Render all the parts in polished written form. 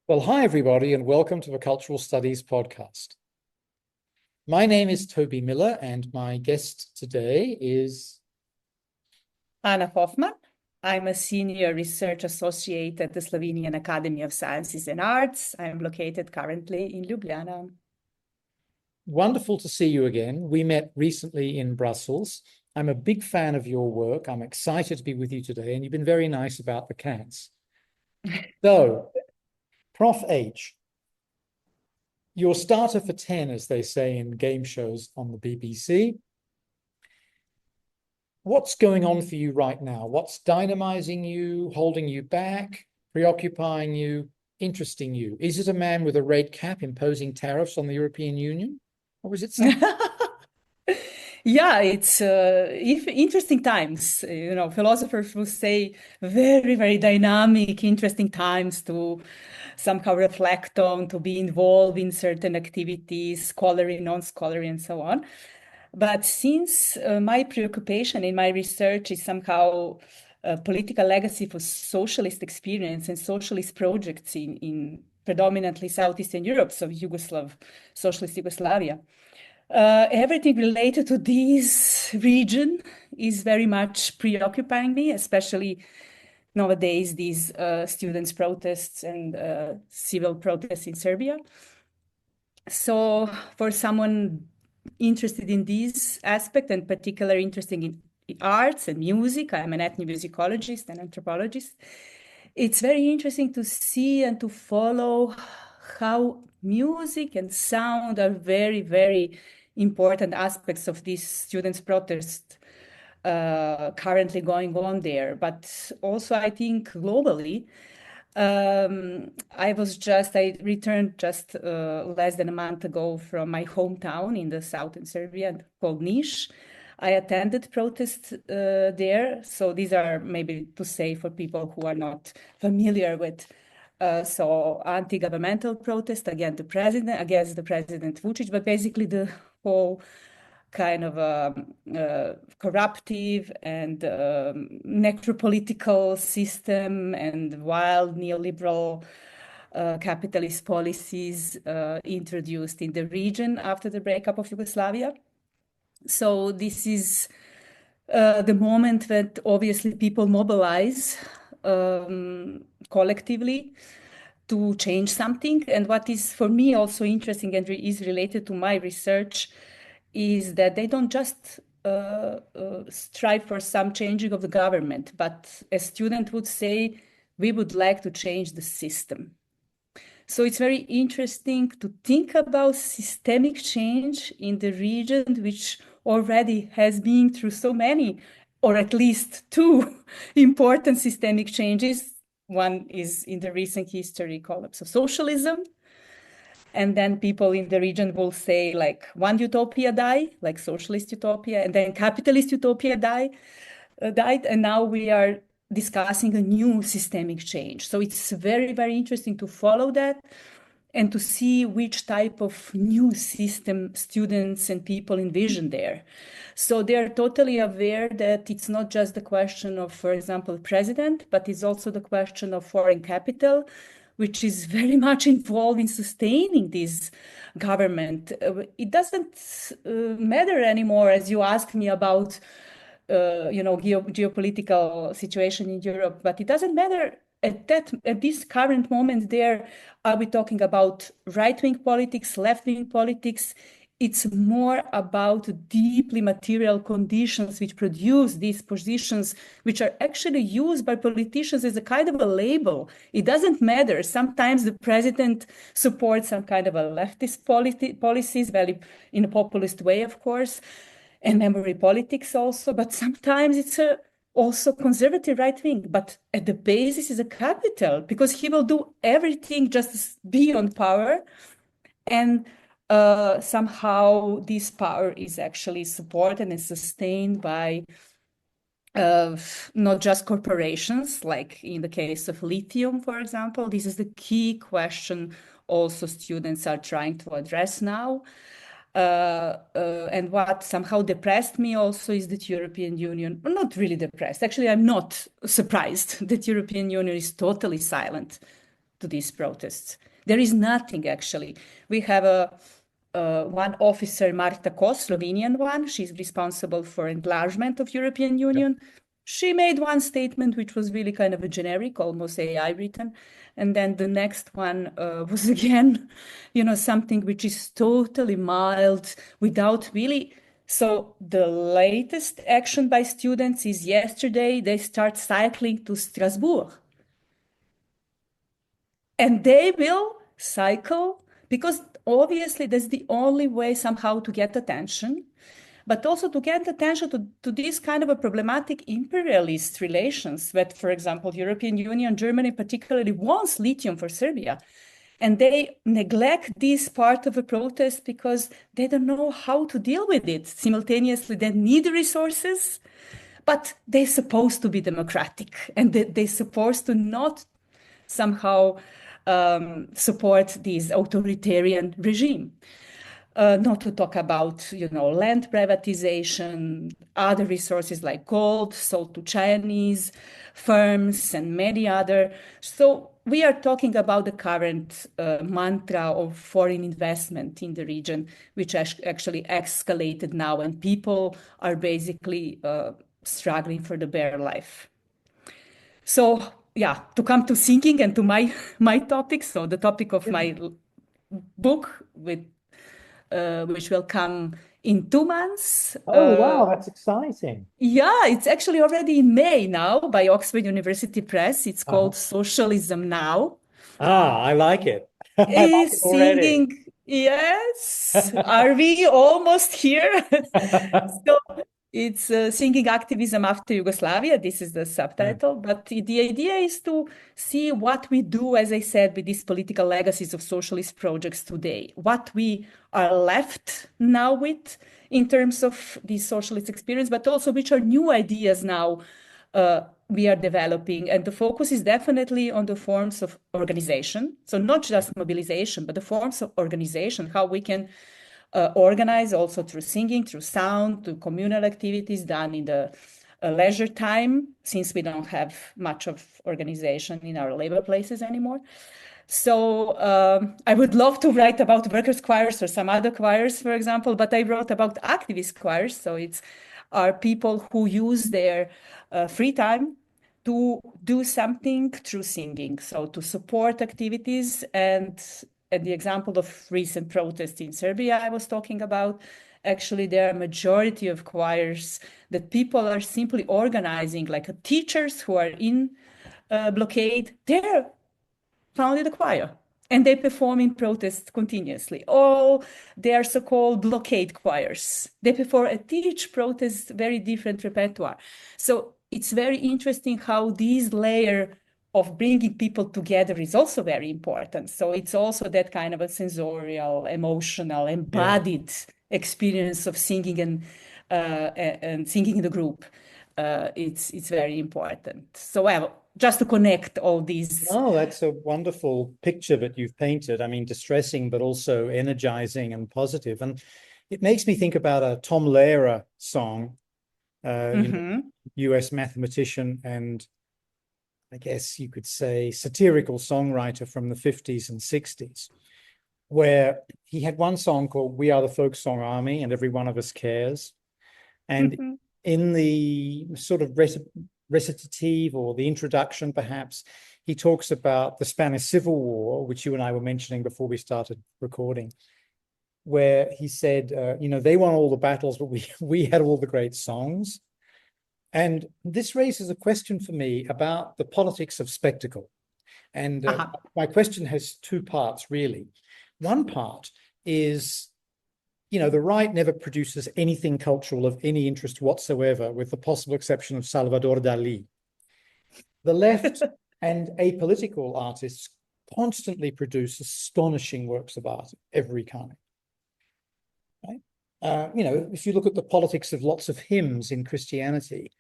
Well, hi, everybody, and welcome to the Cultural Studies podcast. My name is Toby Miller, and my guest today is Anna Hofman. I'm a senior research associate at the Slovenian Academy of Sciences and Arts. I'm located currently in Ljubljana. Wonderful to see you again. We met recently in Brussels. I'm a big fan of your work. I'm excited to be with you today, and you've been very nice about the cats. So, Prof H, your starter for 10, as they say in game shows on the BBC. What's going on for you right now? What's dynamizing you, holding you back, preoccupying you, interesting you? Is it a man with a red cap imposing tariffs on the European Union? Or is it something? Yeah, it's interesting times. Philosophers will say very, very dynamic, interesting times to somehow reflect on, to be involved in certain activities, scholarly, non-scholarly, and so on. But since my preoccupation in my research is somehow a political legacy for socialist experience and socialist projects in predominantly Southeastern Europe, so socialist Yugoslavia. Everything related to this region is very much preoccupying me, especially nowadays, these students' protests and civil protests in Serbia. So for someone interested in this aspect and particularly interested in arts and music, I'm an ethnomusicologist and anthropologist, it's very interesting to see and to follow how music and sound are very, very important aspects of this students' protest currently going on there. But also, I think globally, I returned just less than a month ago from my hometown in the southern Serbia called Niš. I attended protests there. So these are maybe to say for people who are not familiar with. So anti-governmental protest against the president Vučić, but basically the whole kind of corruptive and necropolitical system and wild neoliberal capitalist policies introduced in the region after the breakup of Yugoslavia. So this is the moment that obviously people mobilize collectively to change something. And what is for me also interesting and is related to my research is that they don't just strive for some changing of the government, but a student would say, we would like to change the system. So it's very interesting to think about systemic change in the region, which already has been through so many, or at least two important systemic changes. One is in the recent history collapse of socialism. And then people in the region will say like one utopia died, like socialist utopia, and then capitalist utopia died. And now we are discussing a new systemic change. So it's very, very interesting to follow that and to see which type of new system students and people envision there. So they're totally aware that it's not just the question of, for example, president, but it's also the question of foreign capital, which is very much involved in sustaining this government. It doesn't matter anymore, as you asked me about, geopolitical situation in Europe, but it doesn't matter at this current moment there, are we talking about right-wing politics, left-wing politics? It's more about deeply material conditions which produce these positions, which are actually used by politicians as a kind of a label. It doesn't matter. Sometimes the president supports some kind of a leftist policies, very in a populist way, of course, and memory politics also. But sometimes it's also conservative right wing. But at the basis is a capital, because he will do everything just to be on power. And somehow this power is actually supported and sustained by not just corporations, like in the case of lithium, for example. This is the key question also students are trying to address now. And what somehow depressed me also is that European Union, not really depressed, actually I'm not surprised that European Union is totally silent to these protests. There is nothing, actually. We have one officer, Marta Kos, Slovenian one. She's responsible for enlargement of European Union. She made one statement which was really kind of a generic, almost AI written. And then the next one was again, something which is totally mild without really. So the latest action by students is yesterday, they start cycling to Strasbourg. And they will cycle because obviously that's the only way somehow to get attention, but also to get attention to this kind of a problematic imperialist relations that, for example, European Union, Germany particularly wants lithium for Serbia. And they neglect this part of a protest because they don't know how to deal with it. Simultaneously, they need the resources, but they're supposed to be democratic and they're supposed to not somehow support this authoritarian regime. Not to talk about, land privatization, other resources like gold sold to Chinese firms and many other. So we are talking about the current mantra of foreign investment in the region, which actually escalated now, and people are basically struggling for the bare life. So yeah, to come to singing and to my topic. So the topic of my book which will come in 2 months. Oh, wow, that's exciting. Yeah, it's actually already in May now by Oxford University Press. It's Uh-huh. called Socialism Now. Ah, I like it. I like it Is already. singing, yes. Are we almost here? So it's Singing Activism After Yugoslavia. This is the Yeah. subtitle. But the idea is to see what we do, as I said, with these political legacies of socialist projects today, what we are left now with in terms of the socialist experience, but also which are new ideas now we are developing. And the focus is definitely on the forms of organization. So not just mobilization, but the forms of organization, how we can organize also through singing, through sound, through communal activities done in the leisure time, since we don't have much of organization in our labor places anymore. So I would love to write about workers' choirs or some other choirs, for example, but I wrote about activist choirs. So it's are people who use their free time to do something through singing, so to support activities. And at the example of recent protests in Serbia I was talking about, actually there are a majority of choirs that people are simply organizing, like teachers who are in blockade, they're founded a choir and they perform in protest continuously. All they are so-called blockade choirs. They perform at each protest very different repertoire. So it's very interesting how this layer of bringing people together is also very important. So it's also that kind of a sensorial, emotional, Yeah. embodied experience of singing and singing in the group. It's very important. So well, just to connect all these. Oh, that's a wonderful picture that you've painted. I mean, distressing, but also energizing and positive. And it makes me think about a Tom Lehrer song, US mathematician and I guess you could say satirical songwriter from the 50s and 60s, where he had one song called We Are the Folk Song Army and Every One of Us Cares. And in the sort of recitative or the introduction, perhaps, he talks about the Spanish Civil War, which you and I were mentioning before we started recording, where he said, they won all the battles, but we had all the great songs. And this raises a question for me about the politics of spectacle. And my question has two parts, really. One part is, the right never produces anything cultural of any interest whatsoever, with the possible exception of Salvador Dali. The left and apolitical artists constantly produce astonishing works of art of every kind. Right? If you look at the politics of lots of hymns in Christianity,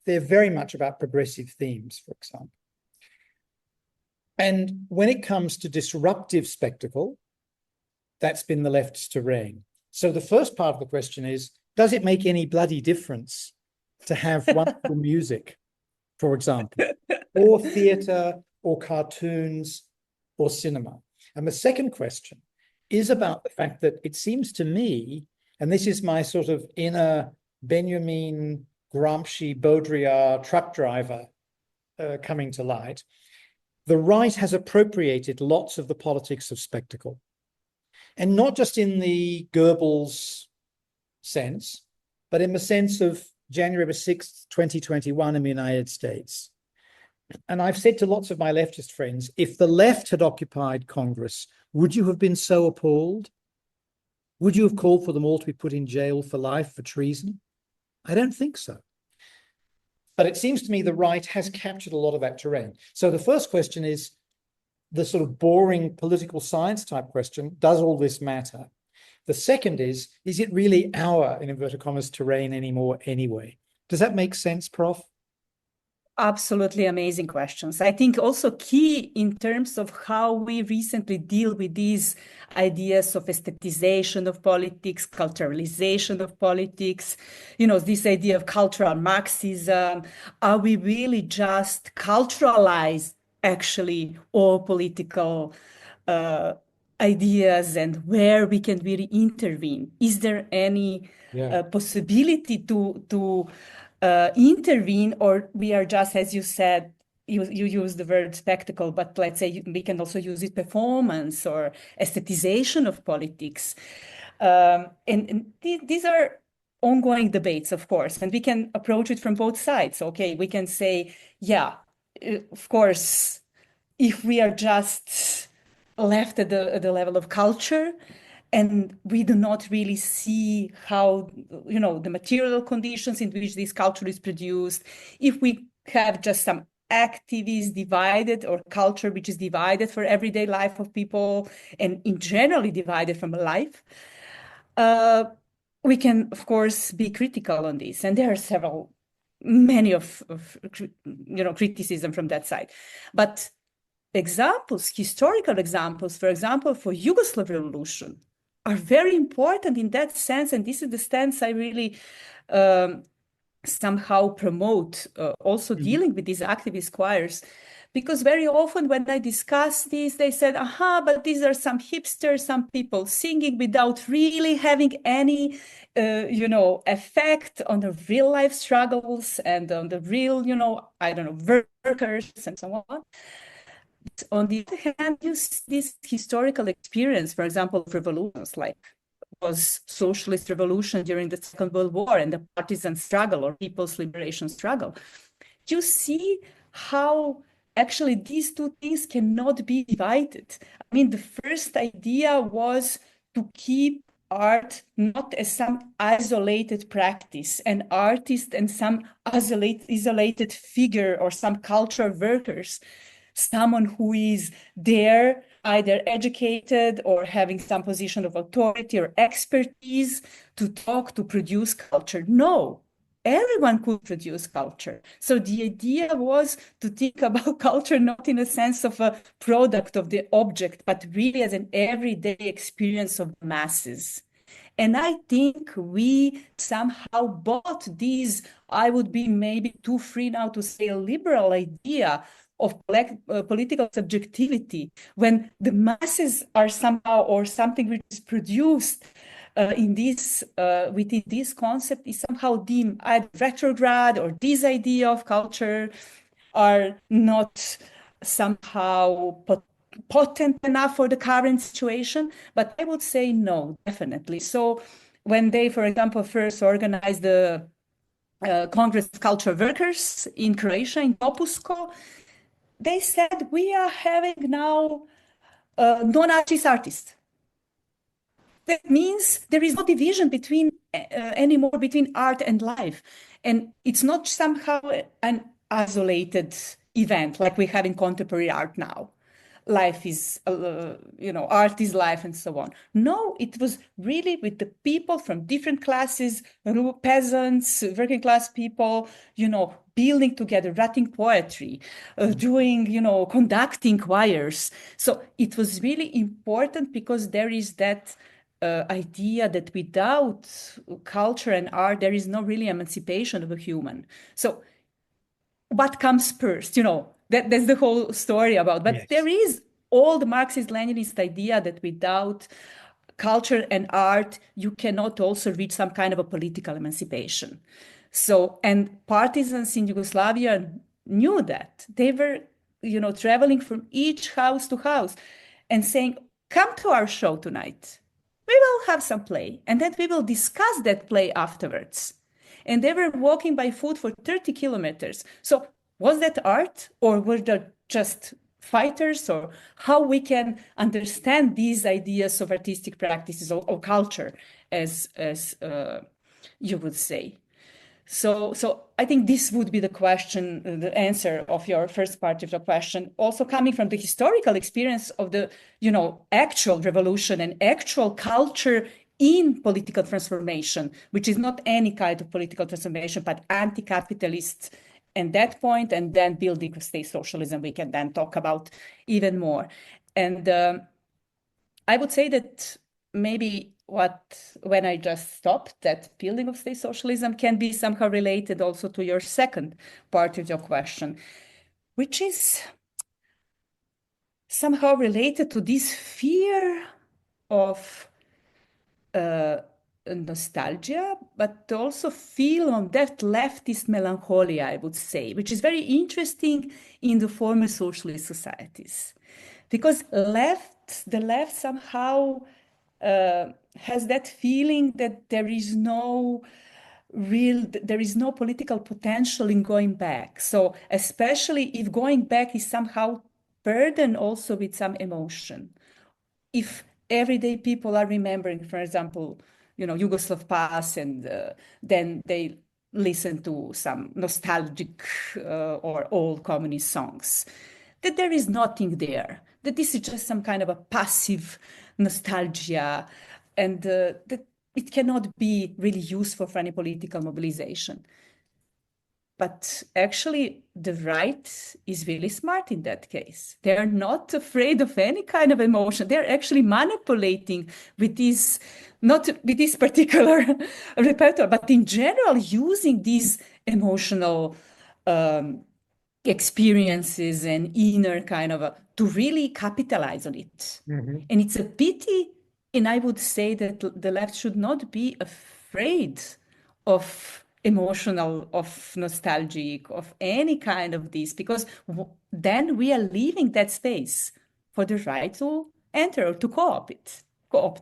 they're very much about progressive themes, for example. And when it comes to disruptive spectacle, that's been the left's terrain. So the first part of the question is, does it make any bloody difference to have wonderful music, for example, or theatre, or cartoons, or cinema? And the second question is about the fact that it seems to me, and this is my sort of inner Benjamin Gramsci Baudrillard truck driver coming to light, the right has appropriated lots of the politics of spectacle. And not just in the Goebbels sense, but in the sense of January 6th, 2021 in the United States. And I've said to lots of my leftist friends, if the left had occupied Congress, would you have been so appalled? Would you have called for them all to be put in jail for life for treason? I don't think so. But it seems to me the right has captured a lot of that terrain. So the first question is the sort of boring political science type question, does all this matter? The second is it really our, in inverted commas, terrain anymore anyway? Does that make sense, Prof? Absolutely amazing questions. I think also key in terms of how we recently deal with these ideas of aestheticization of politics, culturalization of politics, this idea of cultural Marxism. Are we really just culturalize actually all political ideas and where we can really intervene? Is there any possibility to intervene, or we are just, as you said, you use the word spectacle, but let's say we can also use it performance or aestheticization of politics. And these are ongoing debates, of course, and we can approach it from both sides. Okay, we can say, yeah, of course, if we are just left at the level of culture, and we do not really see how, the material conditions in which this culture is produced. If we have just some activities divided, or culture which is divided for everyday life of people and in generally divided from life, we can, of course, be critical on this. And there are many of criticism from that side. But examples, historical examples, for example, for Yugoslav revolution, are very important in that sense. And this is the stance I really somehow promote, also dealing with these activist choirs. Because very often when I discuss this, they said, but these are some hipsters, some people singing without really having any, effect on the real life struggles and on the real, workers and so on. On the other hand, you see this historical experience, for example, of revolutions, like was socialist revolution during the Second World War and the partisan struggle or people's liberation struggle. You see how actually these two things cannot be divided. I mean, the first idea was to keep art not as some isolated practice, an artist and some isolated figure or some cultural workers, someone who is there, either educated or having some position of authority or expertise to talk, to produce culture. No, everyone could produce culture. So the idea was to think about culture not in a sense of a product of the object, but really as an everyday experience of the masses. And I think we somehow bought these, I would be maybe too free now to say, a liberal idea of political subjectivity, when the masses are somehow, or something which is produced in this within this concept, is somehow deemed either retrograde, or this idea of culture are not somehow potent enough for the current situation. But I would say no, definitely. So when they, for example, first organized the Congress of Cultural Workers in Croatia, in Topusko, they said, we are having now non-artist artists. That means there is no division between anymore between art and life. And it's not somehow an isolated event like we have in contemporary art now. Life is, art is life and so on. No, it was really with the people from different classes, peasants, working class people, building together, writing poetry, doing, conducting choirs. So it was really important because there is that idea that without culture and art, there is no really emancipation of a human. So what comes first? That's the whole story about. But Yes. there is old Marxist-Leninist idea that without culture and art, you cannot also reach some kind of a political emancipation. So, and partisans in Yugoslavia knew that. They were, traveling from each house to house and saying, come to our show tonight. We will have some play, and then we will discuss that play afterwards. And they were walking by foot for 30 kilometers. So was that art, or were they just fighters, or how we can understand these ideas of artistic practices or culture, as you would say? So I think this would be the question, the answer of your first part of the question, also coming from the historical experience of the, actual revolution and actual culture in political transformation, which is not any kind of political transformation, but anti-capitalist and that point, and then building of state socialism, we can then talk about even more. And I would say that maybe when I just stopped, that building of state socialism can be somehow related also to your second part of your question, which is somehow related to this fear of nostalgia, but also feel on that leftist melancholia, I would say, which is very interesting in the former socialist societies, because the left somehow has that feeling that there is no political potential in going back. So especially if going back is somehow burdened also with some emotion. If everyday people are remembering, for example, Yugoslav past, and then they listen to some nostalgic or old communist songs, that there is nothing there, that this is just some kind of a passive nostalgia, and that it cannot be really useful for any political mobilization. But actually, the right is really smart in that case. They're not afraid of any kind of emotion. They're actually manipulating with this, not with this particular repertoire, but in general, using these emotional experiences and inner kind of to really capitalize on it. Mhm. And it's a pity, and I would say that the left should not be afraid of emotional, of nostalgic, of any kind of this, because then we are leaving that space for the right to enter or to co-opt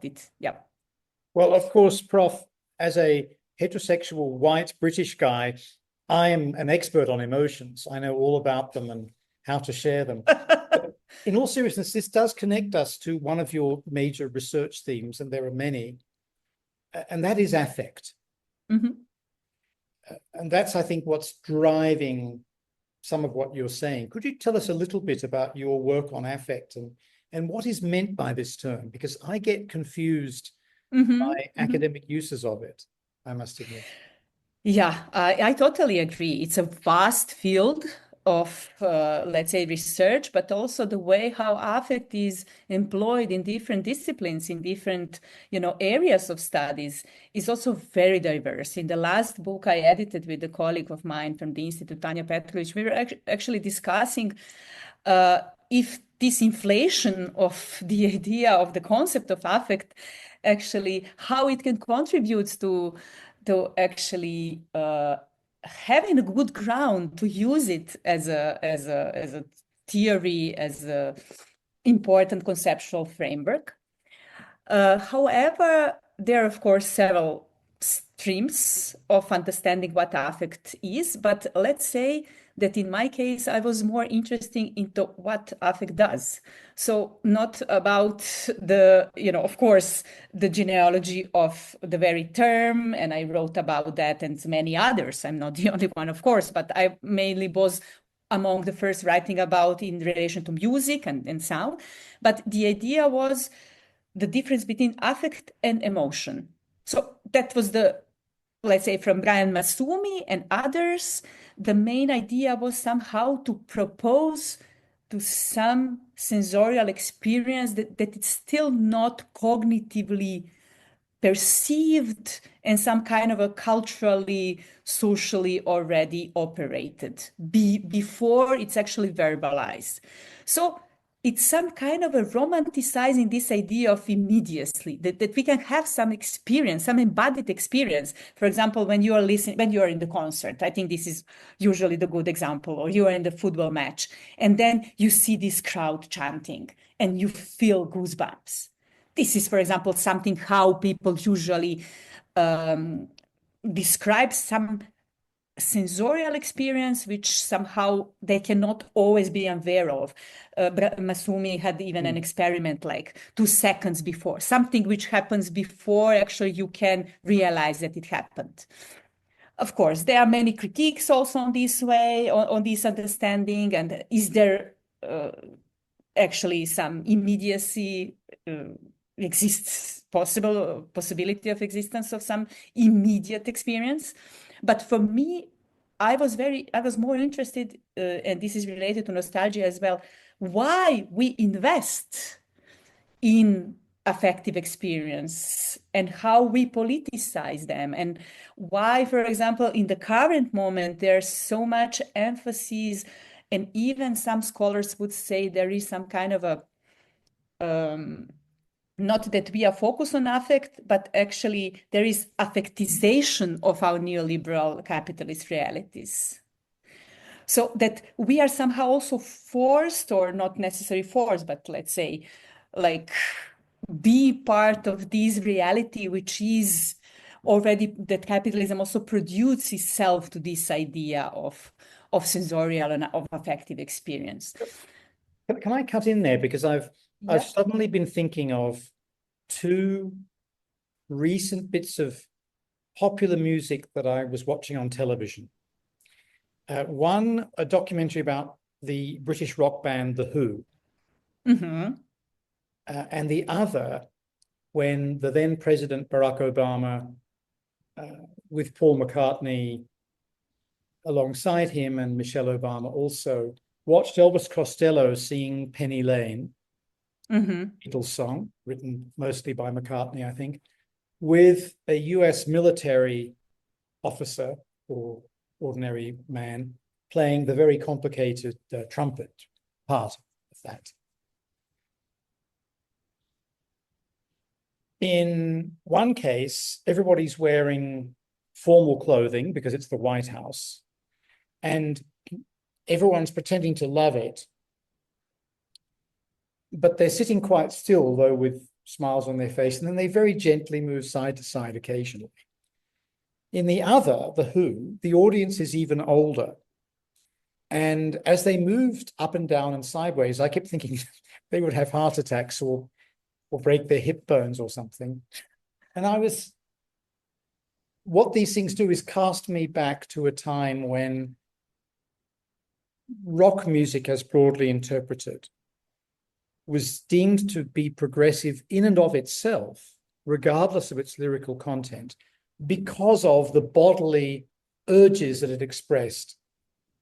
it. Yeah. Well, of course, Prof, as a heterosexual white British guy, I am an expert on emotions. I know all about them and how to share them. But in all seriousness, this does connect us to one of your major research themes, and there are many, and that is affect. Mm-hmm. And that's, I think, what's driving some of what you're saying. Could you tell us a little bit about your work on affect and what is meant by this term? Because I get confused Mm-hmm. by Mm-hmm. academic uses of it, I must admit. Yeah, I totally agree. It's a vast field of, let's say, research, but also the way how affect is employed in different disciplines, in different, areas of studies is also very diverse. In the last book I edited with a colleague of mine from the Institute, Tanja Petrovic, we were actually discussing if this inflation of the idea of the concept of affect, actually, how it can contribute to actually having a good ground to use it as a theory, as a important conceptual framework. However, there are, of course, several streams of understanding what affect is, but let's say that in my case, I was more interested into what affect does. So not about the, of course, the genealogy of the very term, and I wrote about that and many others. I'm not the only one, of course, but I mainly was among the first writing about in relation to music and sound. But the idea was the difference between affect and emotion. So that was let's say, from Brian Masumi and others, the main idea was somehow to propose to some sensorial experience that it's still not cognitively perceived and some kind of a culturally, socially already operated before it's actually verbalized. So it's some kind of a romanticizing this idea of immediacy, that we can have some experience, some embodied experience. For example, when you are listening, when you are in the concert, I think this is usually the good example, or you are in the football match, and then you see this crowd chanting and you feel goosebumps. This is, for example, something how people usually um, describe some sensorial experience which somehow they cannot always be aware of. Masumi had even an experiment like 2 seconds before, something which happens before actually you can realize that it happened. Of course, there are many critiques also on this way, on this understanding, and is there actually some immediacy exists, possibility of existence of some immediate experience. But for me, I was more interested, and this is related to nostalgia as well, why we invest in affective experience and how we politicize them, and why, for example, in the current moment, there's so much emphasis, and even some scholars would say there is some kind of a not that we are focused on affect, but actually there is affectization of our neoliberal capitalist realities. So that we are somehow also forced, or not necessarily forced, but let's say, like, be part of this reality, which is already that capitalism also produces itself to this idea of sensorial and of affective experience. Can I cut in there? Because I've Yeah. suddenly been thinking of two recent bits of popular music that I was watching on television. One, a documentary about the British rock band The Who, Mm-hmm. and the other, when the then President Barack Obama, with Paul McCartney alongside him and Michelle Obama also, watched Elvis Costello sing Penny Lane, Mm-hmm. Beatles song, written mostly by McCartney, I think, with a US military officer or ordinary man playing the very complicated trumpet part of that. In one case, everybody's wearing formal clothing because it's the White House, and everyone's pretending to love it, but they're sitting quite still, though, with smiles on their face, and then they very gently move side to side occasionally. In the other, The Who, the audience is even older. And as they moved up and down and sideways, I kept thinking they would have heart attacks or break their hip bones or something. And what these things do is cast me back to a time when rock music, as broadly interpreted, was deemed to be progressive in and of itself, regardless of its lyrical content, because of the bodily urges that it expressed,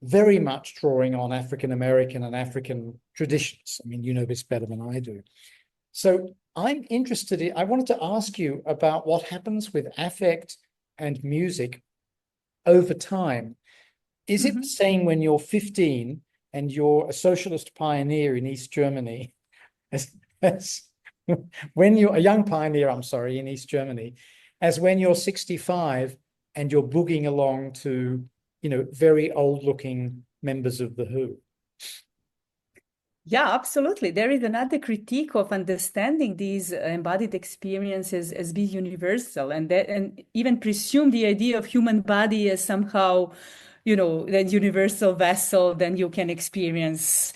very much drawing on African American and African traditions. I mean, you know this better than I do. So I'm interested in, I wanted to ask you about what happens with affect and music over time. Is it the same when you're 15 and you're a socialist pioneer in East Germany, as when you're a young pioneer, I'm sorry, in East Germany, as when you're 65 and you're boogieing along to, very old-looking members of The Who? Yeah, absolutely. There is another critique of understanding these embodied experiences as being universal, and even presume the idea of human body as somehow, that universal vessel, then you can experience.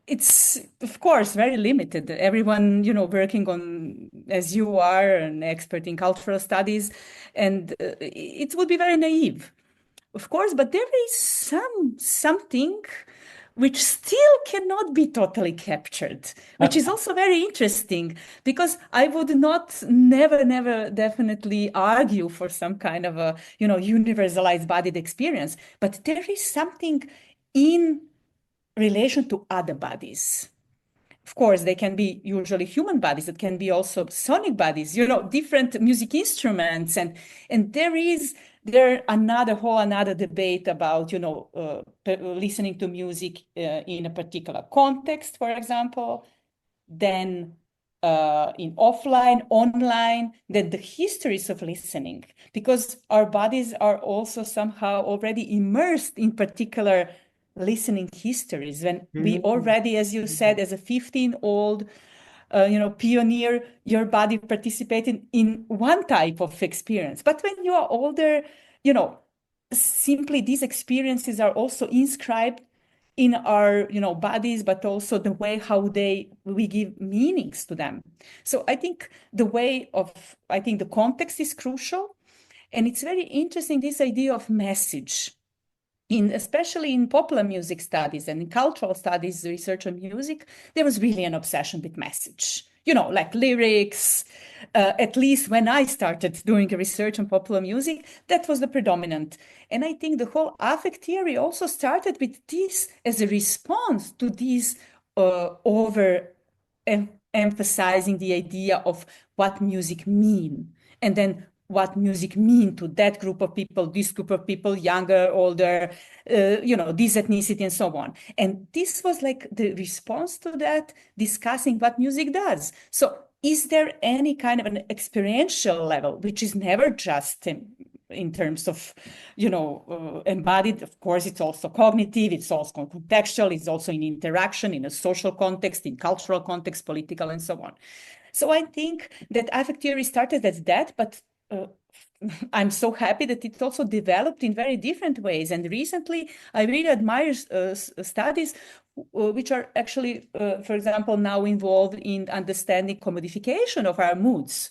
It's, of course, very limited. Everyone, working on, as you are, an expert in cultural studies, and it would be very naive, of course, but there is something which still cannot be totally captured, which is also very interesting, because I would not never definitely argue for some kind of a, universalized bodied experience, but there is something in relation to other bodies. Of course, they can be usually human bodies. It can be also sonic bodies, different music instruments, and there is there another debate about, listening to music in a particular context, for example, then in offline, online, then the histories of listening, because our bodies are also somehow already immersed in particular listening histories. When we Mm. already, as you said, as a 15-old, pioneer, your body participated in one type of experience. But when you are older, you know, simply these experiences are also inscribed in our bodies, but also the way how we give meanings to them. So I think the context is crucial, and it's very interesting, this idea of message, especially in popular music studies and in cultural studies research on music. There was really an obsession with message, like lyrics. At least when I started doing research on popular music, that was the predominant. And I think the whole affect theory also started with this as a response to this over emphasizing the idea of what music mean, and then what music mean to that group of people, this group of people, younger, older, this ethnicity and so on. And this was like the response to that, discussing what music does. So is there any kind of an experiential level, which is never just in terms of, embodied? Of course, it's also cognitive, it's also contextual, it's also in interaction, in a social context, in cultural context, political, and so on. So I think that affect theory started as that, but I'm so happy that it also developed in very different ways. And recently, I really admire studies which are actually, for example, now involved in understanding commodification of our moods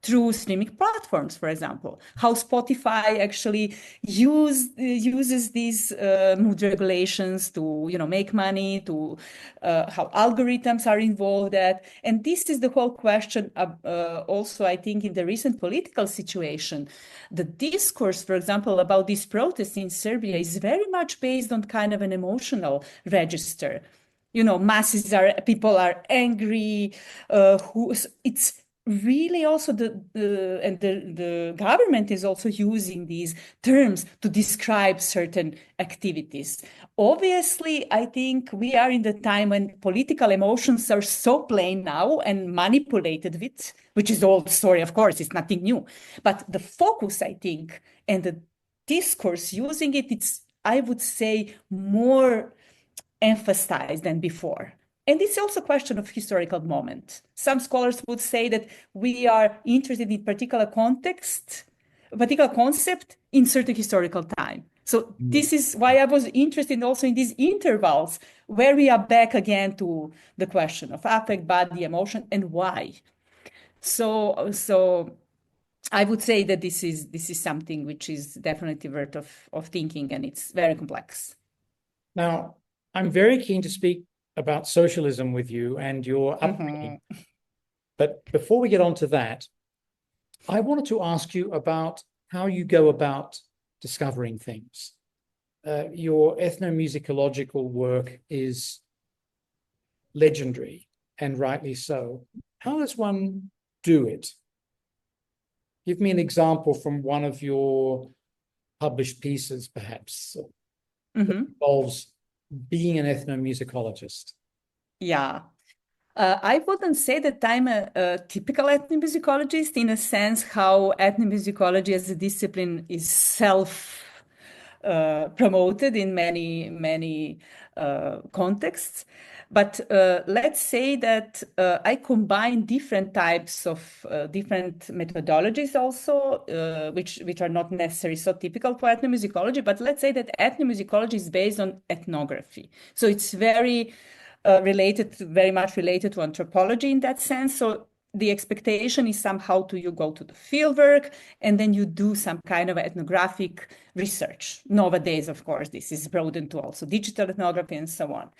through streaming platforms, for example, how Spotify actually uses these mood regulations to, make money, to how algorithms are involved at. And this is the whole question also, I think, in the recent political situation. The discourse, for example, about these protests in Serbia is very much based on kind of an emotional register. People are angry, it's really also the government is also using these terms to describe certain activities. Obviously, I think we are in the time when political emotions are so plain now and manipulated with, which is old story, of course, it's nothing new. But the focus, I think, and the discourse using it, it's, I would say, more emphasized than before. And it's also a question of historical moment. Some scholars would say that we are interested in particular context, a particular concept in certain historical time. So this is why I was interested also in these intervals where we are back again to the question of affect, body, emotion, and why. So I would say that this is something which is definitely worth of thinking, and it's very complex. Now, I'm very keen to speak about socialism with you and your upbringing. But before we get on to that, I wanted to ask you about how you go about discovering things. Your ethnomusicological work is legendary, and rightly so. How does one do it? Give me an example from one of your published pieces, perhaps, that involves being an ethnomusicologist. Yeah. I wouldn't say that I'm a typical ethnomusicologist in a sense how ethnomusicology as a discipline is self promoted in many contexts. But let's say that I combine different types of different methodologies also, which are not necessarily so typical for ethnomusicology. But let's say that ethnomusicology is based on ethnography. So it's very very much related to anthropology in that sense. So the expectation is somehow you go to the fieldwork and then you do some kind of ethnographic research. Nowadays, of course, this is broadened to also digital ethnography and so on.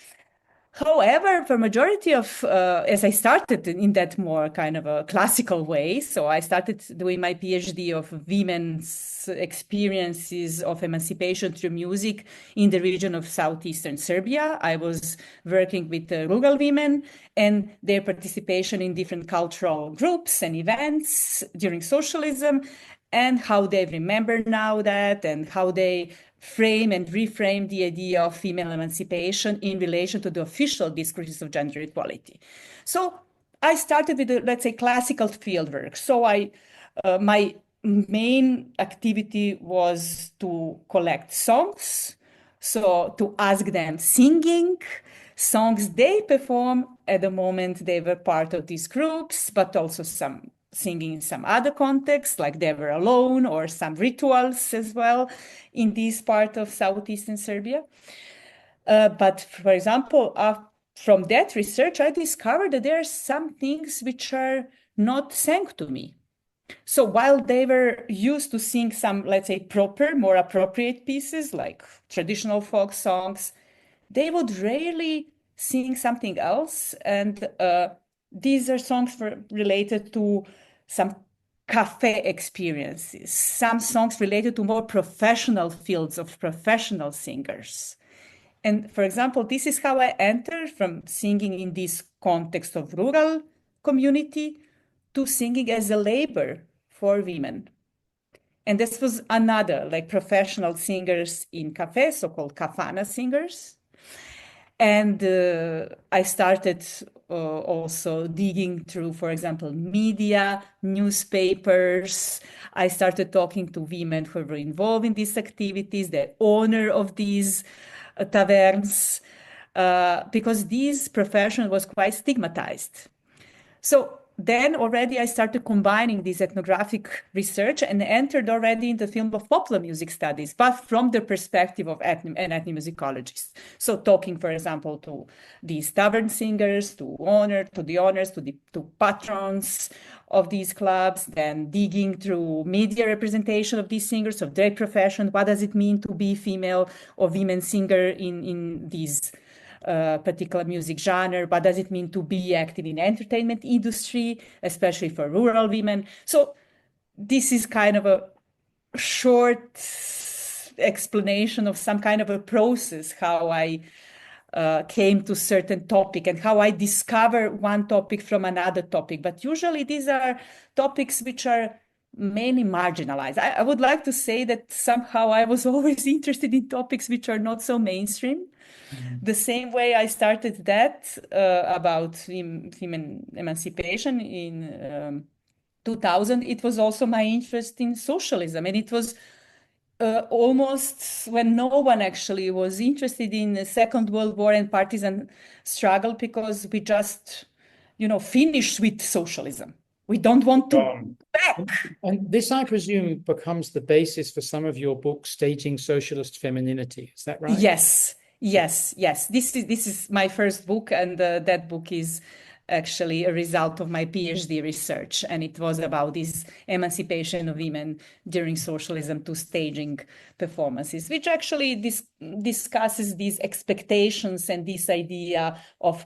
However, for majority of, as I started in that more kind of a classical way, so I started doing my PhD of women's experiences of emancipation through music in the region of southeastern Serbia. I was working with rural women and their participation in different cultural groups and events during socialism. and how they remember now that, and how they frame and reframe the idea of female emancipation in relation to the official discourses of gender equality. So I started with, let's say, classical fieldwork. So my main activity was to collect songs, so to ask them singing songs they perform at the moment they were part of these groups, but also some singing in some other contexts, like they were alone, or some rituals as well in this part of southeastern Serbia. But for example, from that research, I discovered that there are some things which are not sang to me. So while they were used to sing some, let's say, proper, more appropriate pieces like traditional folk songs, they would rarely sing something else. And these are songs related to some cafe experiences, some songs related to more professional fields of professional singers. And for example, this is how I entered from singing in this context of rural community to singing as a labor for women. And this was another, like professional singers in cafes, so-called kafana singers. And I started also digging through, for example, media, newspapers. I started talking to women who were involved in these activities, the owner of these taverns, because this profession was quite stigmatized. So then already I started combining this ethnographic research and entered already in the field of popular music studies, but from the perspective of ethnomusicologists. So talking, for example, to these tavern singers, to the owners, to patrons of these clubs, then digging through media representation of these singers, of their profession. What does it mean to be female or women singer in these particular music genre? What does it mean to be active in the entertainment industry, especially for rural women? So this is kind of a short explanation of some kind of a process, how I came to certain topic and how I discover one topic from another topic. But usually these are topics which are mainly marginalized. I would like to say that somehow I was always interested in topics which are not so mainstream. The same way I started that about female emancipation in 2000, it was also my interest in socialism. And it was almost when no one actually was interested in the Second World War and partisan struggle, because we just, finished with socialism. We don't want to go back. And this, I presume, becomes the basis for some of your books, Staging Socialist Femininity. Is that right? Yes, yes, yes. This is my first book, and that book is actually a result of my PhD research, and it was about this emancipation of women during socialism to staging performances, which actually discusses these expectations and this idea of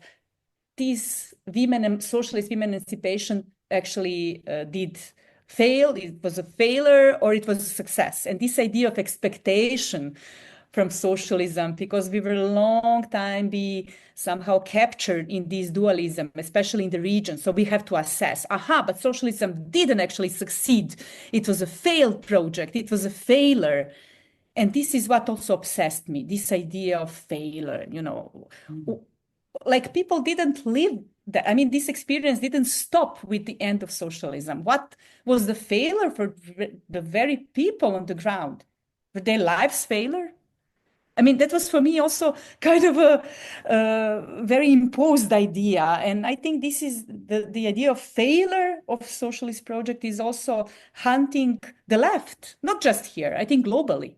these women and socialist women emancipation actually did fail. It was a failure or it was a success. And this idea of expectation from socialism, because we were a long time be somehow captured in this dualism, especially in the region. So we have to assess, but socialism didn't actually succeed. It was a failed project. It was a failure. And this is what also obsessed me, this idea of failure, like people didn't live that. I mean, this experience didn't stop with the end of socialism. What was the failure for the very people on the ground? Were their lives failure? I mean, that was for me also kind of a very imposed idea. And I think this is the idea of failure of socialist project is also hunting the left, not just here, I think globally.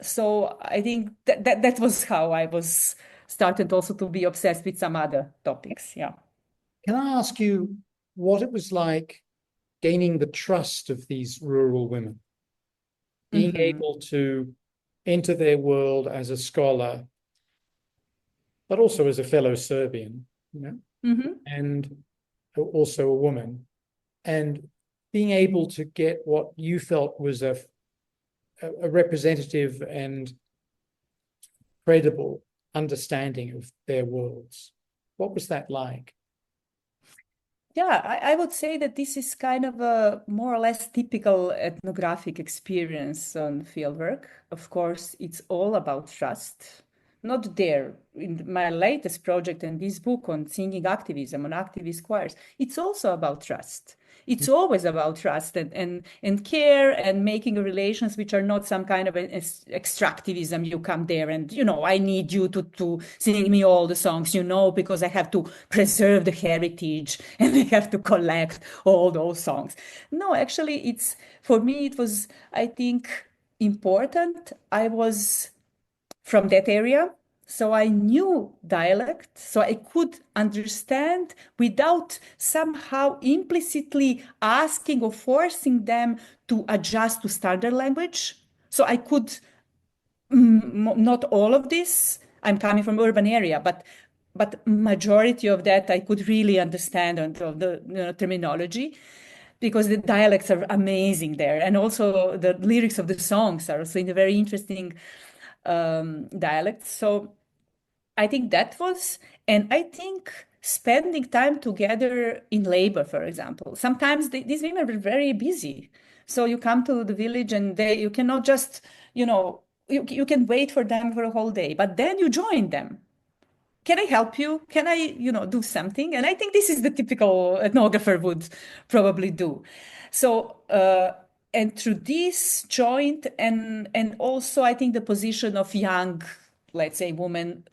So I think that was how I was started also to be obsessed with some other topics. Yeah. Can I ask you what it was like gaining the trust of these rural women, being able to enter their world as a scholar, but also as a fellow Serbian, and also a woman, and being able to get what you felt was a representative and credible understanding of their worlds. What was that like? Yeah, I would say that this is kind of a more or less typical ethnographic experience on fieldwork. Of course, it's all about trust. Not there. In my latest project and this book on singing activism, on activist choirs, it's also about trust. It's always about trust and care and making relations which are not some kind of extractivism. You come there and, I need you to sing me all the songs, because I have to preserve the heritage and I have to collect all those songs. No, actually, for me, it was, I think, important. I was from that area. So I knew dialect, so I could understand without somehow implicitly asking or forcing them to adjust to standard language. So I could, not all of this. I'm coming from urban area, but majority of that I could really understand of the terminology because the dialects are amazing there, and also the lyrics of the songs are also in a very interesting dialect. So I think that was, and I think spending time together in labor, for example. Sometimes these women were very busy. So you come to the village and you cannot just, you can wait for them for a whole day, but then you join them. Can I help you? Can I, do something? And I think this is the typical ethnographer would probably do. So, and through this joint and also I think the position of young, let's say, women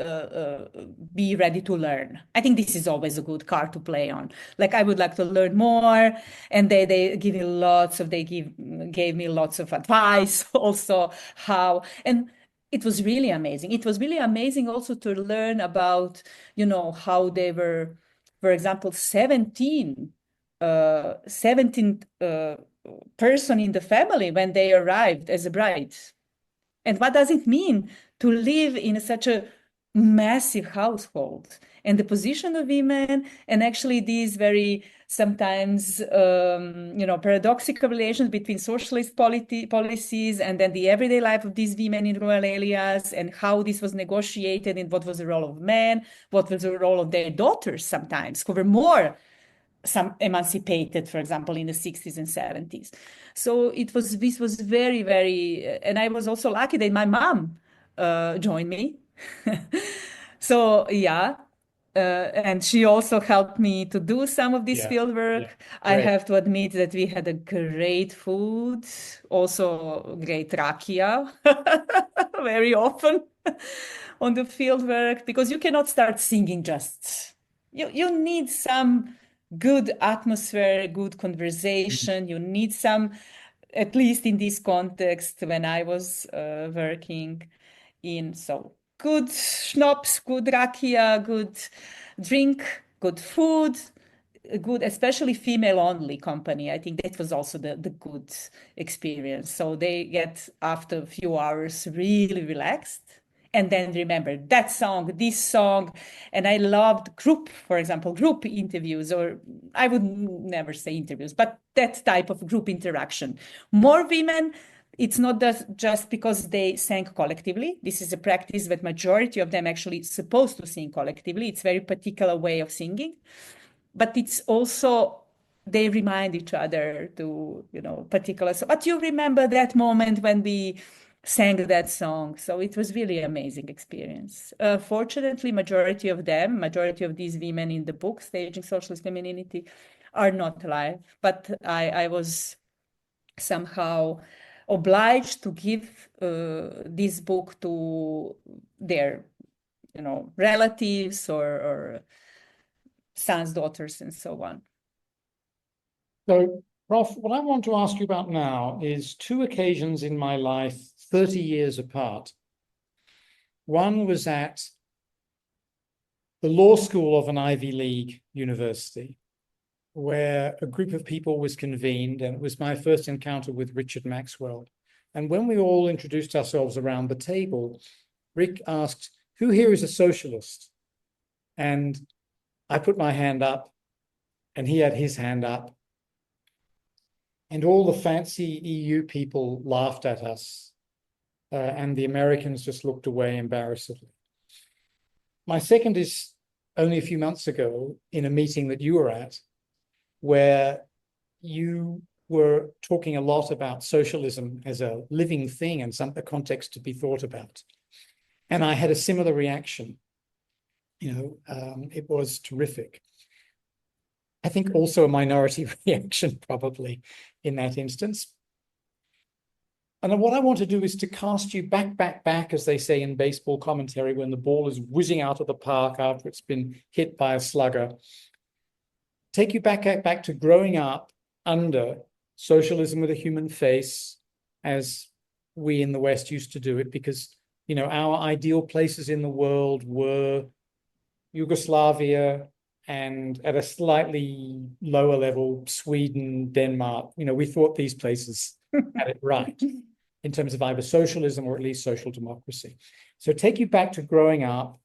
be ready to learn. I think this is always a good card to play on. Like I would like to learn more, and they gave me lots of advice also how and it was really amazing. It was really amazing also to learn about, how they were, for example, 17 person in the family when they arrived as a bride. And what does it mean to live in such a massive household? And the position of women, and actually these very sometimes paradoxical relations between socialist policies and then the everyday life of these women in rural areas, and how this was negotiated, and what was the role of men, what was the role of their daughters sometimes, who were more some emancipated, for example, in the 60s and 70s. So this was very, very, and I was also lucky that my mom joined me. So yeah, and she also helped me to do some of this Yeah, field yeah, work. I great. have to admit that we had a great food, also great rakia, very often on the field work, because you cannot start singing just. You need some good atmosphere, good conversation. You need some, at least in this context, when I was working in, so good schnapps, good rakia, good drink, good food, good, especially female only company. I think that was also the good experience. So they get after a few hours really relaxed and then remember that song, this song. And I loved group, for example, group interviews, or I would never say interviews, but that type of group interaction. More women, it's not just because they sang collectively. This is a practice that majority of them actually supposed to sing collectively. It's very particular way of singing, but it's also they remind each other to particular. So, but you remember that moment when we sang that song. So it was really amazing experience. Fortunately, majority of these women in the book, Staging Socialist Femininity, are not alive. But I was somehow obliged to give this book to their, relatives or sons, daughters, and so on. So, Prof, what I want to ask you about now is two occasions in my life, 30 years apart. One was at the law school of an Ivy League university, where a group of people was convened, and it was my first encounter with Richard Maxwell. And when we all introduced ourselves around the table, Rick asked, "Who here is a socialist?" And I put my hand up, and he had his hand up. And all the fancy EU people laughed at us, and the Americans just looked away embarrassedly. My second is only a few months ago in a meeting that you were at, where you were talking a lot about socialism as a living thing and a context to be thought about. And I had a similar reaction. It was terrific. I think also a minority reaction probably in that instance. And what I want to do is to cast you back, as they say in baseball commentary, when the ball is whizzing out of the park after it's been hit by a slugger. Take you back to growing up under socialism with a human face, as we in the West used to do it, because, our ideal places in the world were Yugoslavia and at a slightly lower level, Sweden, Denmark. We thought these places had it right in terms of either socialism or at least social democracy. So take you back to growing up,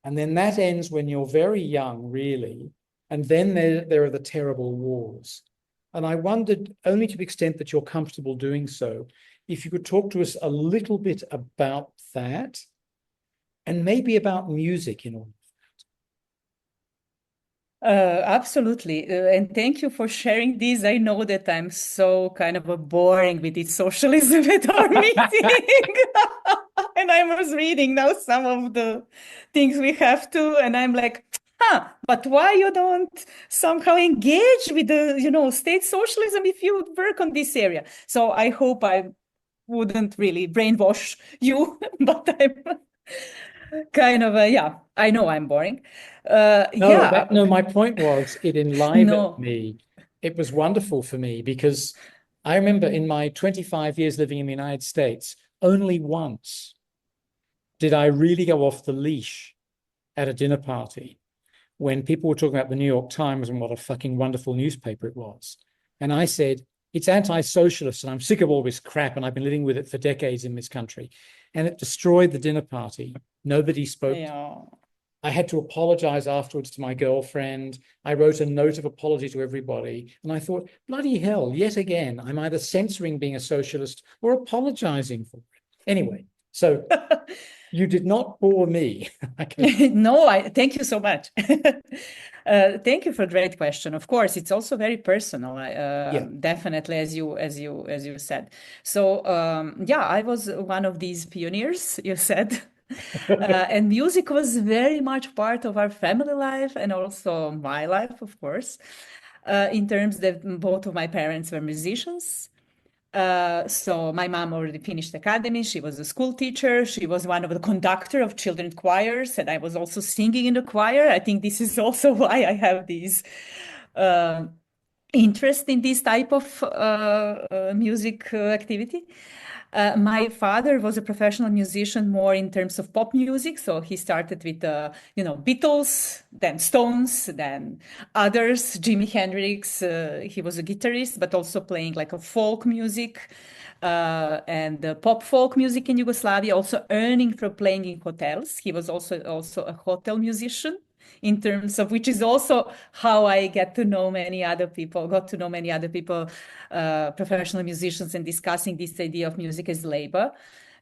and then that ends when you're very young, really. And then there are the terrible wars. And I wondered, only to the extent that you're comfortable doing so, if you could talk to us a little bit about that and maybe about music in all. Absolutely. And thank you for sharing this. I know that I'm so kind of a boring with this socialism at our meeting. And I was reading now some of the things we have to, and I'm like, but why you don't somehow engage with the, state socialism if you work on this area? So I hope I wouldn't really brainwash you, but I'm kind of, I know I'm boring. No, my point was it enlivened No. me. It was wonderful for me because I remember in my 25 years living in the United States, only once did I really go off the leash at a dinner party when people were talking about the New York Times and what a fucking wonderful newspaper it was. And I said, it's anti-socialist and I'm sick of all this crap and I've been living with it for decades in this country. And it destroyed the dinner party. Nobody spoke. Yeah. I had to apologize afterwards to my girlfriend. I wrote a note of apology to everybody. And I thought, bloody hell, yet again, I'm either censoring being a socialist or apologizing for it. Anyway, so you did not bore me. No, thank you so much. Thank you for a great question. Of course, it's also very personal. Definitely, as you said. So I was one of these pioneers. You said. And music was very much part of our family life and also my life, of course, in terms that both of my parents were musicians. So my mom already finished academy. She was a school teacher. She was one of the conductor of children's choirs, and I was also singing in the choir. I think this is also why I have these interest in this type of music activity. My father was a professional musician more in terms of pop music. So he started with, Beatles, then Stones, then others, Jimi Hendrix. He was a guitarist, but also playing like a folk music and pop folk music in Yugoslavia, also earning for playing in hotels. He was also a hotel musician in terms of, which is also how I got to know many other people, professional musicians, and discussing this idea of music as labor,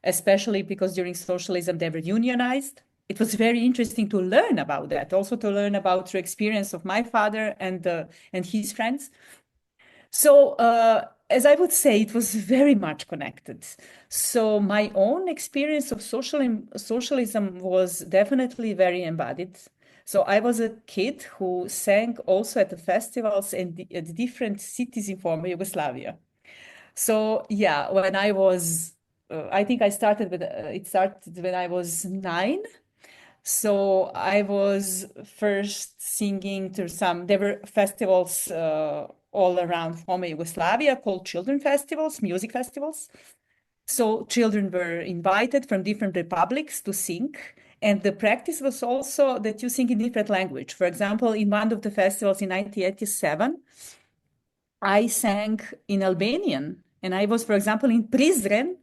especially because during socialism they were unionized. It was very interesting to learn about that, also to learn about the experience of my father and his friends. So as I would say, it was very much connected. So my own experience of socialism was definitely very embodied. So I was a kid who sang also at the festivals at different cities in former Yugoslavia. So yeah, when I was, I think I started with, it started when I was 9. So I was first singing to there were festivals all around former Yugoslavia called children festivals, music festivals. So children were invited from different republics to sing. And the practice was also that you sing in different language. For example, in one of the festivals in 1987, I sang in Albanian. And I was, for example, in Prizren,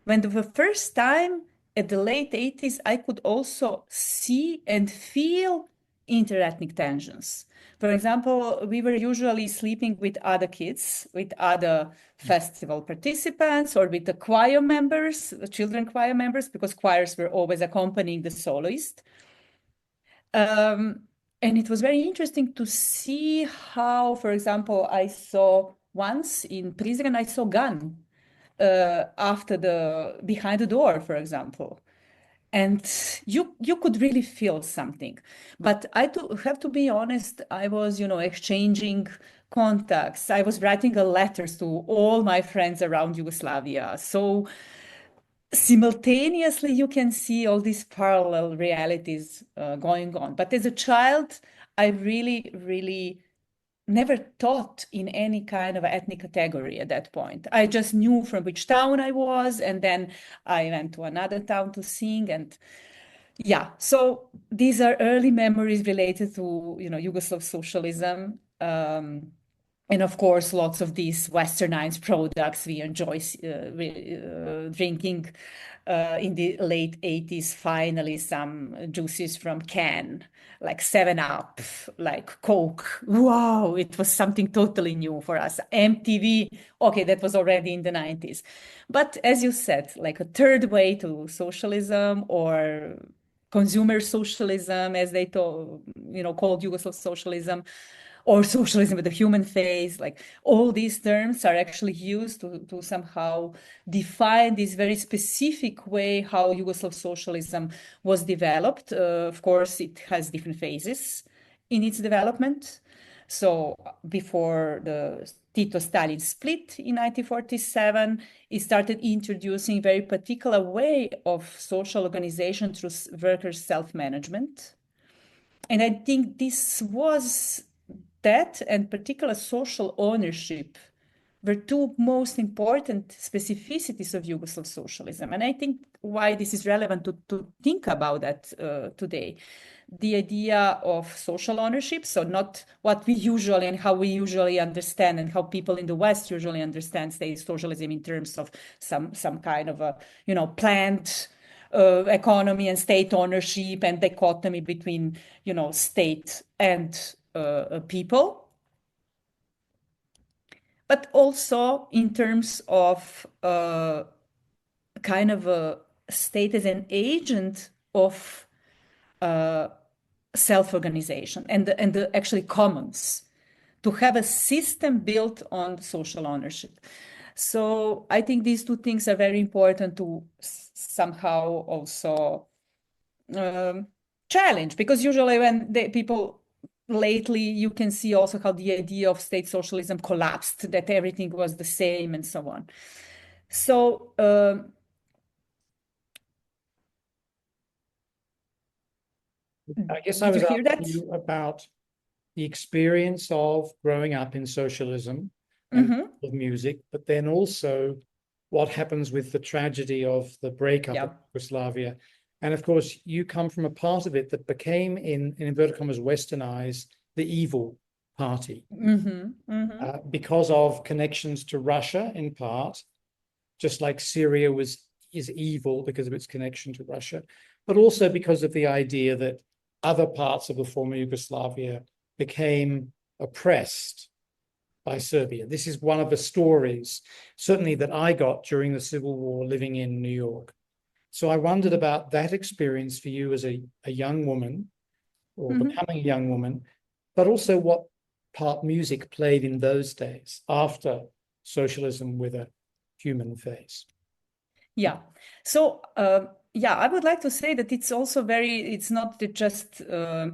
when the first time at the late 80s, I could also see and feel interethnic tensions. For example, we were usually sleeping with other kids, with other festival participants, or with the choir members, the children choir members, because choirs were always accompanying the soloist. And it was very interesting to see how, for example, I saw once in Prizren, I saw gun after the behind the door, for example. And you could really feel something. But I do have to be honest, I was, exchanging contacts. I was writing a letters to all my friends around Yugoslavia. So simultaneously you can see all these parallel realities going on. But as a child, I really never thought in any kind of ethnic category at that point. I just knew from which town I was, and then I went to another town to sing. And yeah, so these are early memories related to, Yugoslav socialism. And of course, lots of these westernized products we enjoy drinking in the late 80s, finally, some juices from can, like 7 Up, like Coke. Wow, it was something totally new for us. MTV, okay, that was already in the 90s. But as you said, like a third way to socialism or consumer socialism, as they called Yugoslav socialism, or socialism with a human face, like all these terms are actually used to somehow define this very specific way how Yugoslav socialism was developed. Of course, it has different phases in its development. So before the Tito-Stalin split in 1947, it started introducing very particular way of social organization through workers' self-management. And I think this was that and particular social ownership were two most important specificities of Yugoslav socialism. And I think why this is relevant to think about that today. The idea of social ownership, so not what we usually and how we usually understand and how people in the West usually understand state socialism in terms of some kind of a, planned economy and state ownership and dichotomy between, state and people, but also in terms of kind of a state as an agent of self-organization and the actually commons, to have a system built on social ownership. So I think these two things are very important to somehow also challenge, because usually when people lately you can see also how the idea of state socialism collapsed, that everything was the same and so on. So I guess I did you was hear asking that? you about the experience of growing up in socialism and Mm-hmm. of music, but then also what happens with the tragedy of the breakup of Yeah. Yugoslavia. And of course, you come from a part of it that became, in inverted commas, westernized, the evil party, Mm-hmm. Mm-hmm. because of connections to Russia in part, just like Syria is evil because of its connection to Russia, but also because of the idea that other parts of the former Yugoslavia became oppressed by Serbia. This is one of the stories, certainly, that I got during the Civil War living in New York. So I wondered about that experience for you as a young woman, or Mm-hmm. becoming a young woman, but also what part music played in those days after socialism with a human face. Yeah. So yeah, I would like to say that it's also it's not just uh,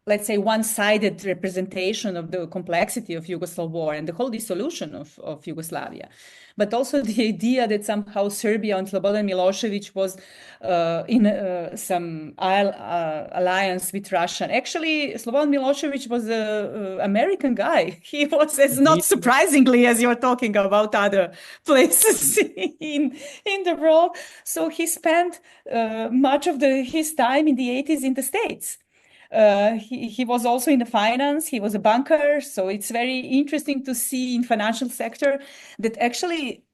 let's say, one-sided representation of the complexity of Yugoslav war and the whole dissolution of Yugoslavia, but also the idea that somehow Serbia and Slobodan Milosevic was in some alliance with Russia. Actually, Slobodan Milosevic was an American guy. He was, as not Indeed. surprisingly, as you're talking about other places in the world. So he spent much of his time in the 80s in the States. He was also in the finance. He was a banker, so it's very interesting to see in financial sector that actually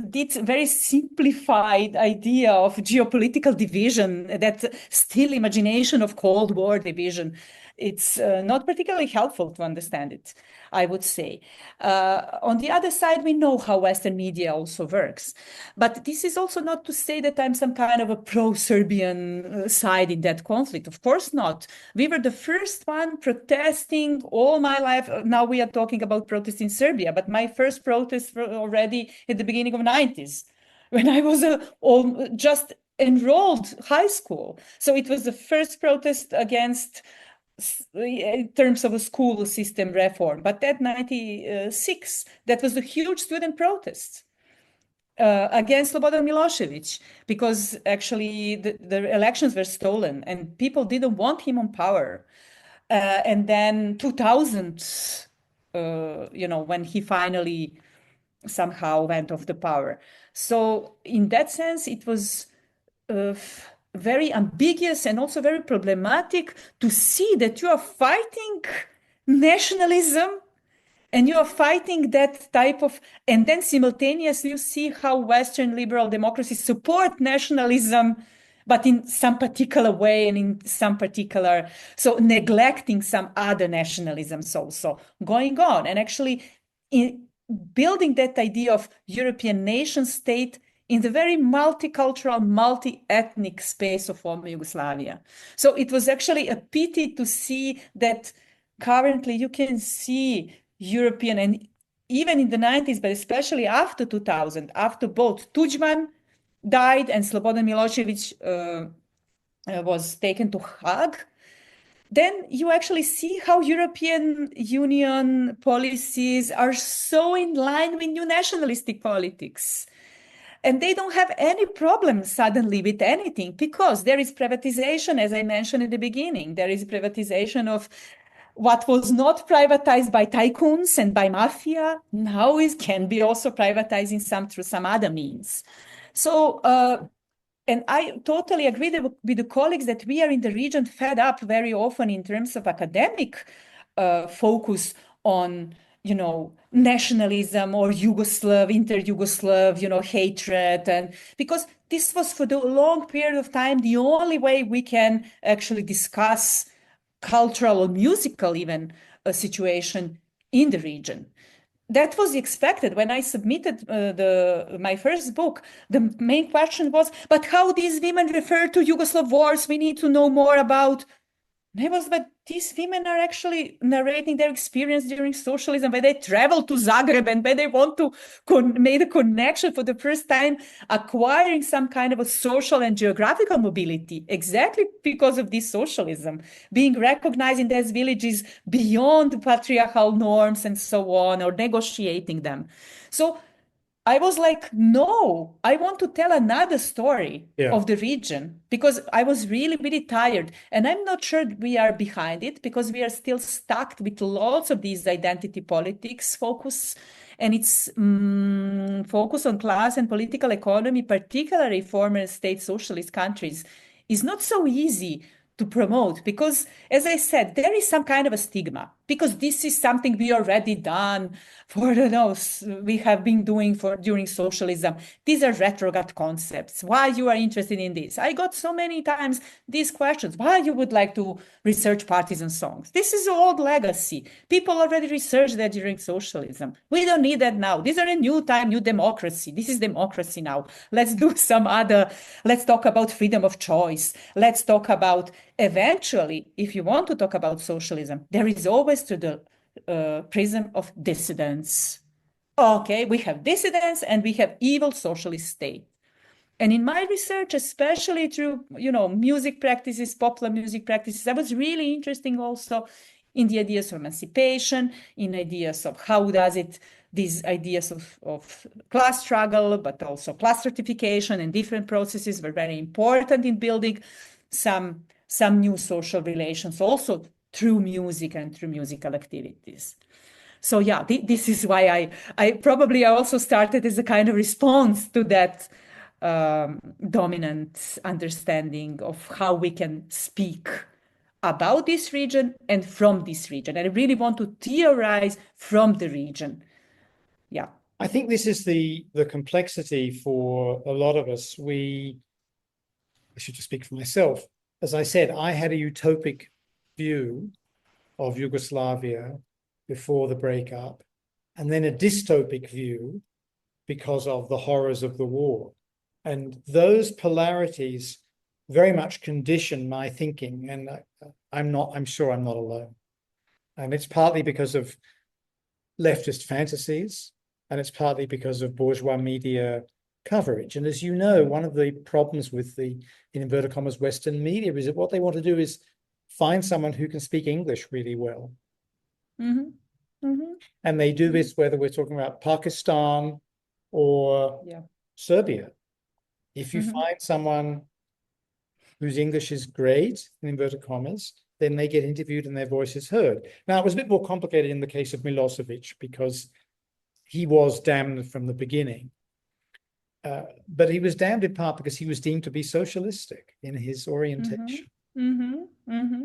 did very simplified idea of geopolitical division, that still imagination of Cold War division. it's not particularly helpful to understand it, I would say. On the other side, we know how Western media also works. But this is also not to say that I'm some kind of a pro-Serbian side in that conflict. Of course not. We were the first one protesting all my life. Now we are talking about protests in Serbia, but my first protests were already at the beginning of 90s when I was just enrolled high school. So it was the first protest against in terms of a school system reform. But that 96, that was a huge student protest against Slobodan Milosevic, because actually the elections were stolen and people didn't want him on power. And then 2000, when he finally somehow went off the power. So in that sense, it was uh, very ambiguous and also very problematic to see that you are fighting nationalism and you are fighting that type of, and then simultaneously you see how Western liberal democracies support nationalism, but in some particular way and in some particular, so neglecting some other nationalisms also going on. And actually in building that idea of European nation state in the very multicultural, multi-ethnic space of former Yugoslavia. So it was actually a pity to see that currently you can see European, and even in the 90s, but especially after 2000, after both Tudjman died and Slobodan Milosevic was taken to Hague, then you actually see how European Union policies are so in line with new nationalistic politics. And they don't have any problem suddenly with anything because there is privatization, as I mentioned in the beginning. There is privatization of what was not privatized by tycoons and by mafia. Now it can be also privatized through some other means. So, and I totally agree with the colleagues that we are in the region fed up very often in terms of academic focus on, nationalism or inter-Yugoslav, hatred. And because this was for the long period of time, the only way we can actually discuss cultural or musical even a situation in the region. That was expected. When I submitted my first book, the main question was, but how these women refer to Yugoslav wars? We need to know more about. But these women are actually narrating their experience during socialism, where they travel to Zagreb and where they want to make a connection for the first time, acquiring some kind of a social and geographical mobility, exactly because of this socialism, being recognized in those villages beyond patriarchal norms and so on, or negotiating them. So I was like, no, I want to tell another story of the region because I was really, really tired. And I'm not sure we are behind it because we are still stuck with lots of these identity politics focus. And it's focus on class and political economy, particularly former state socialist countries, is not so easy to promote because, as I said, there is some kind of a stigma because this is something we already done for we have been doing for during socialism. These are retrograde concepts. Why you are interested in this? I got so many times these questions. Why you would like to research partisan songs? This is old legacy. People already researched that during socialism. We don't need that now. These are a new time, new democracy. This is democracy now. Let's do some other. Let's talk about freedom of choice. Let's talk about eventually, if you want to talk about socialism, there is always through the prism of dissidents. Okay, we have dissidents and we have evil socialist state. And in my research, especially through, music practices, popular music practices, I was really interested also in the ideas of emancipation, in ideas of how does it, these ideas of class struggle, but also class stratification and different processes were very important in building some new social relations, also through music and through musical activities. So yeah, this is why I probably also started as a kind of response to that dominant understanding of how we can speak about this region and from this region. And I really want to theorize from the region. Yeah. I think this is the complexity for a lot of us. I should just speak for myself. As I said, I had a utopic view of Yugoslavia before the breakup, and then a dystopic view because of the horrors of the war. And those polarities very much condition my thinking. And I'm sure I'm not alone. And it's partly because of leftist fantasies, and it's partly because of bourgeois media coverage. And as you know, one of the problems with the, in inverted commas, Western media is that what they want to do is find someone who can speak English really well. Mm-hmm. Mm-hmm. And they do this whether we're talking about Pakistan or Serbia. If you find someone whose English is great, in inverted commas, then they get interviewed and their voice is heard. Now, it was a bit more complicated in the case of Milosevic because he was damned from the beginning. But he was damned in part because he was deemed to be socialistic in his orientation. Mm-hmm. Mm-hmm.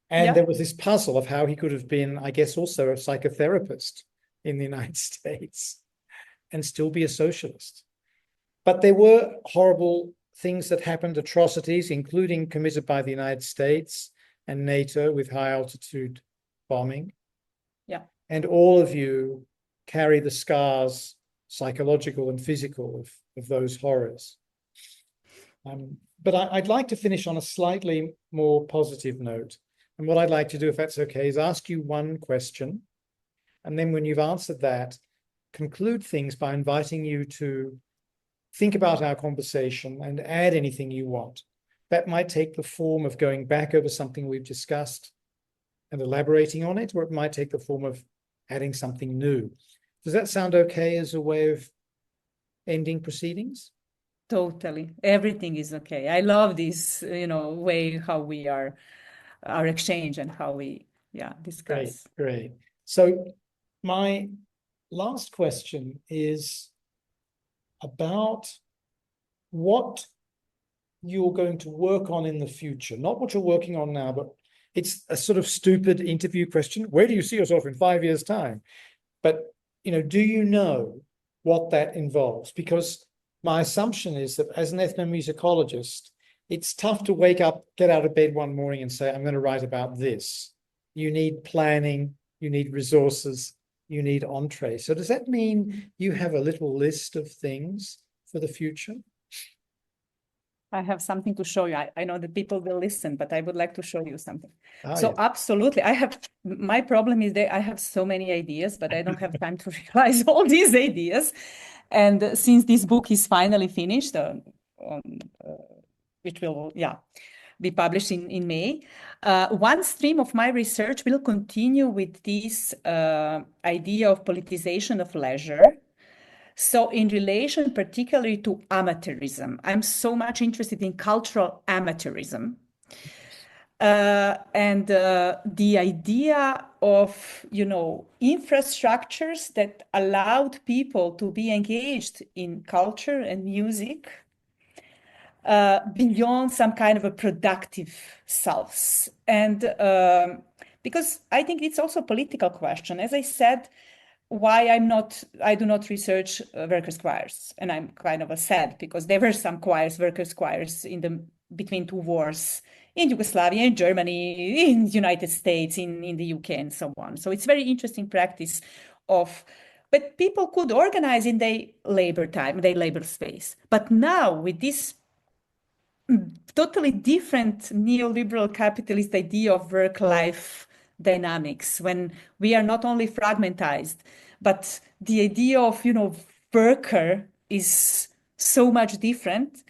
And there was this puzzle of how he could have been, I guess, also a psychotherapist in the United States and still be a socialist. But there were horrible things that happened, atrocities, including committed by the United States and NATO with high altitude bombing. Yeah. And all of you carry the scars, psychological and physical, of those horrors. But I'd like to finish on a slightly more positive note. And what I'd like to do, if that's okay, is ask you one question. And then when you've answered that, conclude things by inviting you to think about our conversation and add anything you want. That might take the form of going back over something we've discussed and elaborating on it, or it might take the form of adding something new. Does that sound okay as a way of ending proceedings? Totally. Everything is okay. I love this, way how we are, our exchange and how we, Great, discuss. great. So my last question is about what you're going to work on in the future, not what you're working on now, but it's a sort of stupid interview question. Where do you see yourself in 5 years' time? But, do you know what that involves? Because my assumption is that as an ethnomusicologist, it's tough to wake up, get out of bed one morning and say, I'm going to write about this. You need planning, you need resources, you need entree. So does that mean you have a little list of things for the future? I have something to show you. I know that people will listen, but I would like to show you something. So Yeah. absolutely, my problem is that I have so many ideas, but I don't have time to realize all these ideas. And since this book is finally finished, which will, be published in May, one stream of my research will continue with this idea of politicization of leisure. So in relation particularly to amateurism, I'm so much interested in cultural amateurism. And the idea of, infrastructures that allowed people to be engaged in culture and music beyond some kind of a productive selves. And because I think it's also a political question. As I said, why I do not research workers' choirs. And I'm kind of sad because there were some workers' choirs between two wars in Yugoslavia, in Germany, in the United States, in the UK, and so on. So it's very interesting practice but people could organize in their labor time, their labor space. But now with this totally different neoliberal capitalist idea of work-life dynamics, when we are not only fragmentized, but the idea of, worker is so much different.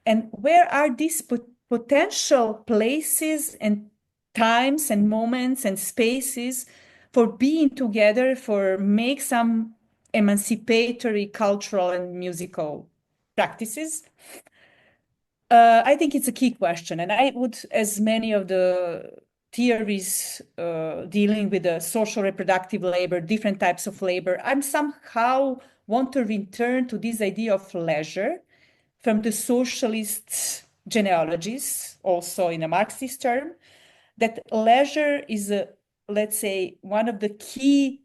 And where are these potential places and times and moments and spaces for being together, for make some emancipatory cultural and musical practices? I think it's a key question, and I would, as many of the theories dealing with the social reproductive labor, different types of labor, I'm somehow want to return to this idea of leisure from the socialist genealogies, also in a Marxist term, that leisure is, let's say, one of the key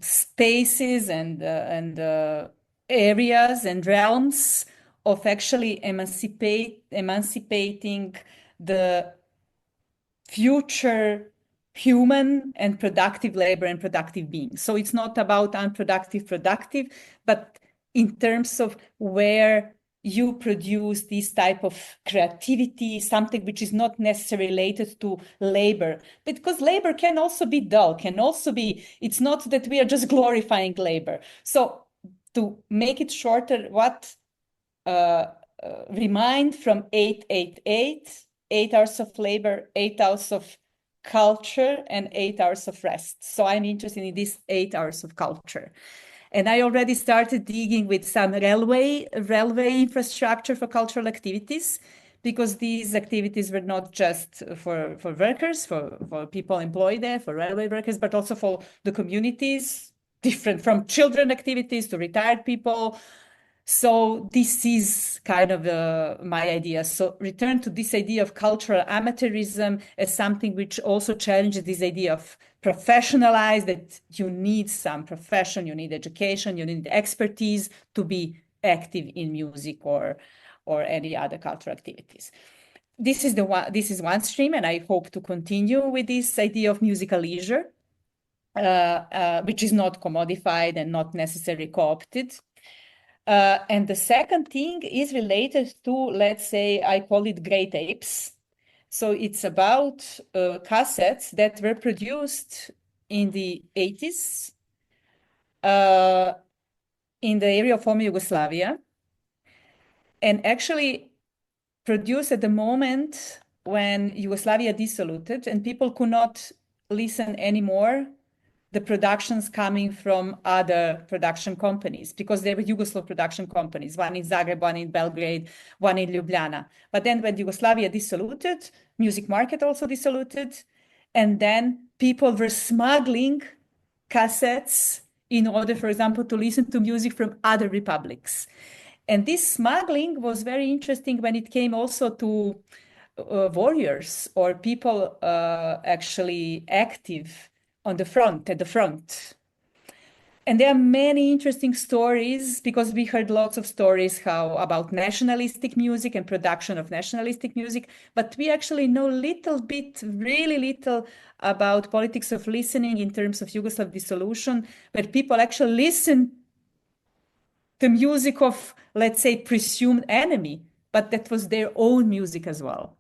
spaces and areas and realms of actually emancipating the future human and productive labor and productive beings. So it's not about unproductive, productive, but in terms of where you produce this type of creativity, something which is not necessarily related to labor, because labor can also be dull, can also be, it's not that we are just glorifying labor. So to make it shorter, what remind from 888, 8 hours of labor, 8 hours of culture, and 8 hours of rest. So I'm interested in these 8 hours of culture. And I already started digging with some railway infrastructure for cultural activities, because these activities were not just for workers, for people employed there, for railway workers, but also for the communities, different from children activities to retired people. So this is kind of my idea. So return to this idea of cultural amateurism as something which also challenges this idea of professionalized, that you need some profession, you need education, you need expertise to be active in music or any other cultural activities. This is one stream, and I hope to continue with this idea of musical leisure, which is not commodified and not necessarily co-opted. And the second thing is related to, let's say, I call it gray tapes. So it's about cassettes that were produced in the 80s in the area of former Yugoslavia, and actually produced at the moment when Yugoslavia dissoluted and people could not listen anymore the productions coming from other production companies, because they were Yugoslav production companies, one in Zagreb, one in Belgrade, one in Ljubljana. But then when Yugoslavia dissoluted, music market also dissoluted, and then people were smuggling cassettes in order, for example, to listen to music from other republics. And this smuggling was very interesting when it came also to warriors or people actually active on the front, at the front. And there are many interesting stories, because we heard lots of stories how about nationalistic music and production of nationalistic music, but we actually know little bit, really little, about politics of listening in terms of Yugoslav dissolution, where people actually listen to music of, let's say, presumed enemy, but that was their own music as well.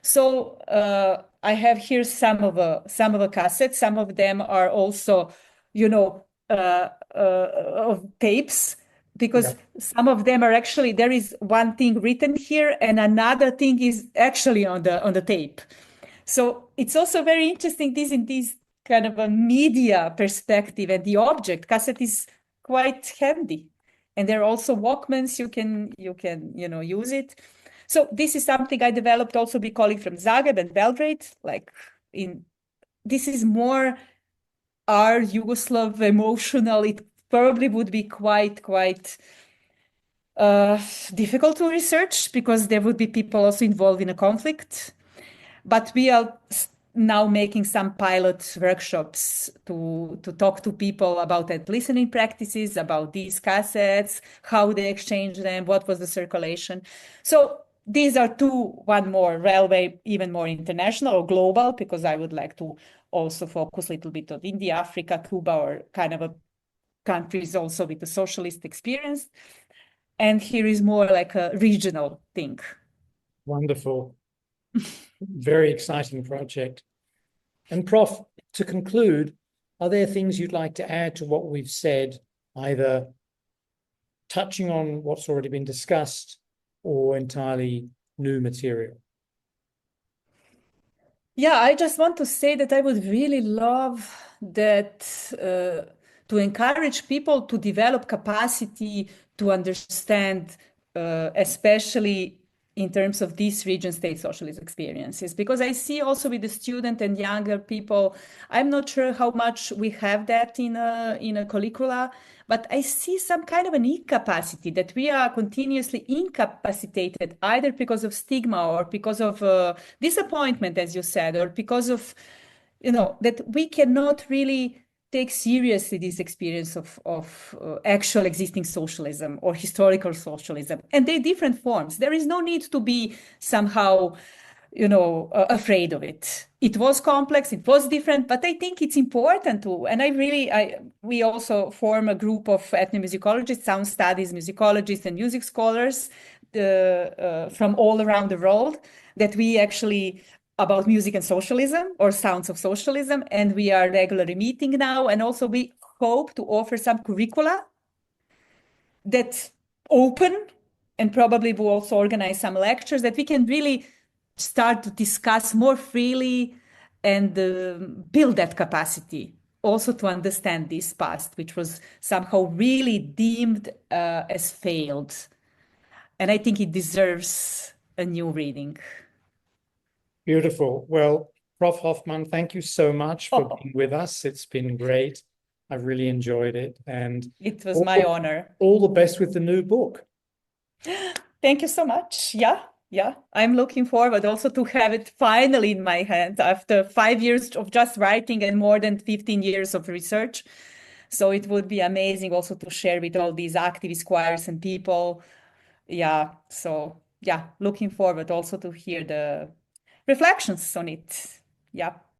So I have here some of the cassettes. Some of them are also, of tapes, because some of them are actually, there is one thing written here and another thing is actually on the tape. So it's also very interesting this in this kind of a media perspective, and the object cassette is quite handy. And there are also Walkmans, you can use it. So this is something I developed also with colleagues from Zagreb and Belgrade. This is more our Yugoslav emotional. It probably would be quite difficult to research, because there would be people also involved in a conflict. But we are now making some pilot workshops to talk to people about that listening practices, about these cassettes, how they exchange them, what was the circulation. So these are one more railway, even more international or global, because I would like to also focus a little bit on India, Africa, Cuba, or kind of countries also with a socialist experience. And here is more like a regional thing. Wonderful. Very exciting project. And Prof, to conclude, are there things you'd like to add to what we've said, either touching on what's already been discussed or entirely new material? Yeah, I just want to say that I would really love that to encourage people to develop capacity to understand, especially in terms of these region state socialist experiences, because I see also with the student and younger people, I'm not sure how much we have that in a curricula, but I see some kind of an incapacity, that we are continuously incapacitated, either because of stigma or because of disappointment, as you said, or because of, that we cannot really take seriously this experience of actual existing socialism or historical socialism, and they're different forms. There is no need to be somehow afraid of it. It was complex, it was different, but I think it's important to, and we also form a group of ethnomusicologists, sound studies, musicologists, and music scholars from all around the world that we actually about music and socialism or sounds of socialism. And we are regularly meeting now. And also we hope to offer some curricula that open, and probably will also organize some lectures that we can really start to discuss more freely and build that capacity also to understand this past, which was somehow really deemed as failed. And I think it deserves a new reading. Beautiful. Well, Prof. Hofman, thank you so much for Oh, being with us. It's been great. I've really enjoyed it. And it was my all, honor. all the best with the new book. Thank you so much. Yeah, yeah. I'm looking forward also to have it finally in my hands after 5 years of just writing and more than 15 years of research. So it would be amazing also to share with all these activist choirs and people. Yeah. So yeah, looking forward also to hear the reflections on it. Yeah.